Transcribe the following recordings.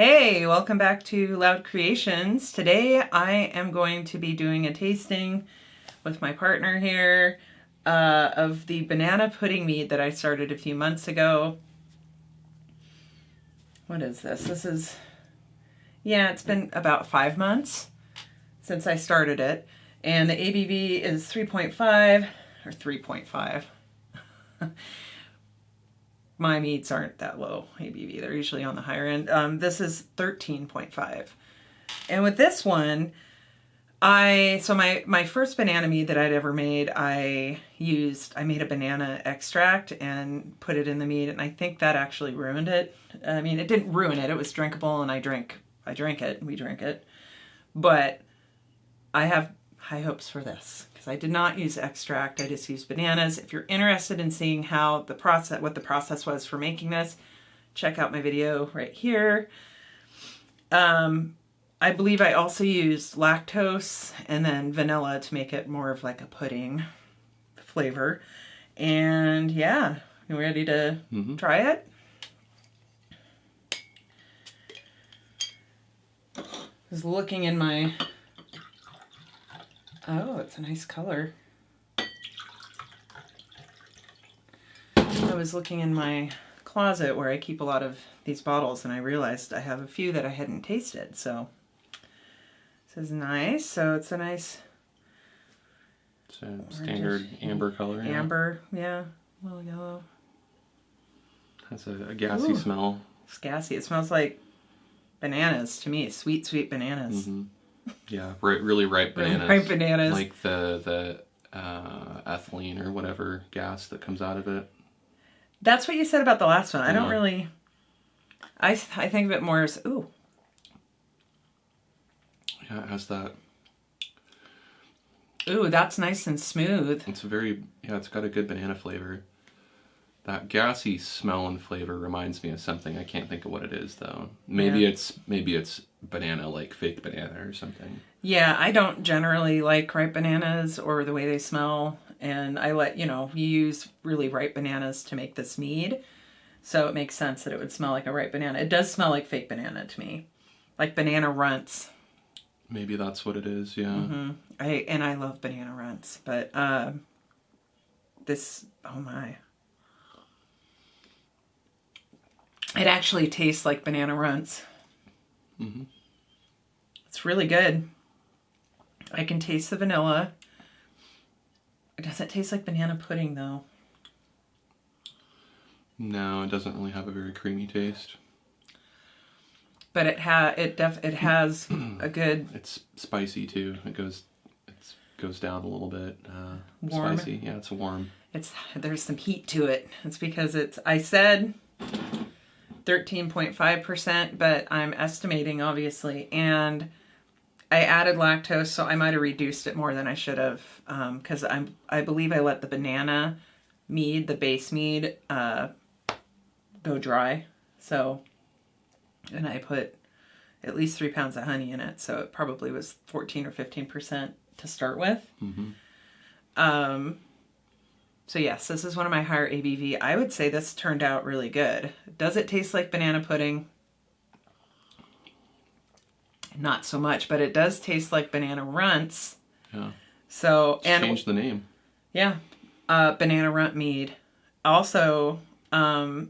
Hey, welcome back to Loud Creations. Today I am going to be doing a tasting with my partner here of the banana pudding mead that I started a few months ago. What is this? It's been about 5 months since I started it. And the ABV is 3.5 or 3.5. My meads aren't that low ABV. They're usually on the higher end. This is 13.5. And with this one, my first banana mead that I'd ever made, I made a banana extract and put it in the mead, and I think that actually ruined it. I mean, it didn't ruin it. It was drinkable, and I drank it, we drank it. But I have high hopes for this, because I did not use extract. I just used bananas. If you're interested in seeing what the process was for making this, check out my video right here. I believe I also used lactose and then vanilla to make it more of like a pudding flavor. And yeah, you ready to try it? I was looking in my... Oh, it's a nice color. I was looking in my closet where I keep a lot of these bottles, and I realized I have a few that I hadn't tasted. So this is nice. So it's a nice... It's a standard amber color. Amber, yeah. A little yellow. Has a gassy smell. It's gassy. It smells like bananas to me. Sweet, sweet bananas. Yeah, really ripe bananas. Ripe bananas. Like the ethylene or whatever gas that comes out of it. That's what you said about the last one. I don't really... I think of it more as... Ooh. Yeah, it has that... Ooh, that's nice and smooth. It's it's got a good banana flavor. That gassy smell and flavor reminds me of something. I can't think of what it is though. Maybe it's banana, like fake banana or something. Yeah, I don't generally like ripe bananas or the way they smell, and I you use really ripe bananas to make this mead, so it makes sense that it would smell like a ripe banana. It does smell like fake banana to me, like banana runts. Maybe that's what it is. Yeah. I love banana runts, but this, oh my. It actually tastes like banana runts. It's really good. I can taste the vanilla. It doesn't taste like banana pudding though. No, it doesn't really have a very creamy taste. But it has a good... It's spicy too. It goes down a little bit. Warm. Spicy. Yeah, it's warm. There's some heat to it. It's because I said 13.5%, but I'm estimating obviously, and I added lactose, so I might have reduced it more than I should have, because I believe I let the banana mead, the base mead, go dry. So, and I put at least 3 pounds of honey in it, so it probably was 14 or 15% to start with. So yes, this is one of my higher ABV. I would say this turned out really good. Does it taste like banana pudding? Not so much, but it does taste like banana runts. Yeah. So change the name. Yeah, banana runt mead. Also, I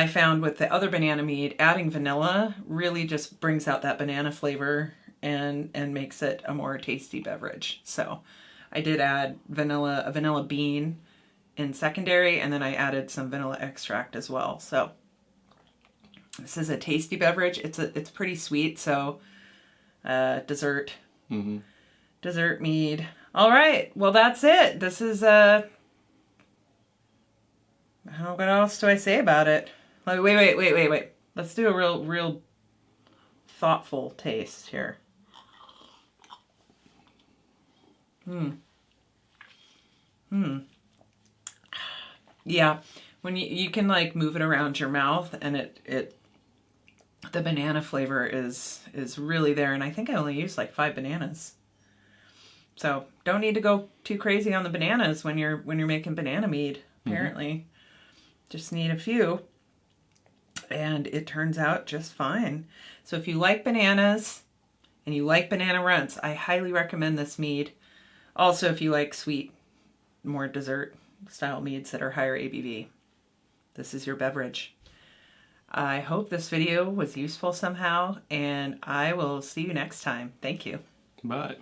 found with the other banana mead, adding vanilla really just brings out that banana flavor and makes it a more tasty beverage. So I did add a vanilla bean in secondary, and then I added some vanilla extract as well. So this is a tasty beverage. It's pretty sweet, so dessert mead. All right, well that's it. This is what else do I say about it? Wait. Let's do a real thoughtful taste here. Yeah, when you can like move it around your mouth, and the banana flavor is really there, and I think I only used like 5 bananas. So don't need to go too crazy on the bananas when you're making banana mead, apparently. Just need a few. and it turns out just fine. So if you like bananas and you like banana runts, I highly recommend this mead. Also, if you like sweet, more dessert style meads that are higher ABV, this is your beverage. I hope this video was useful somehow, and I will see you next time. Thank you. Bye.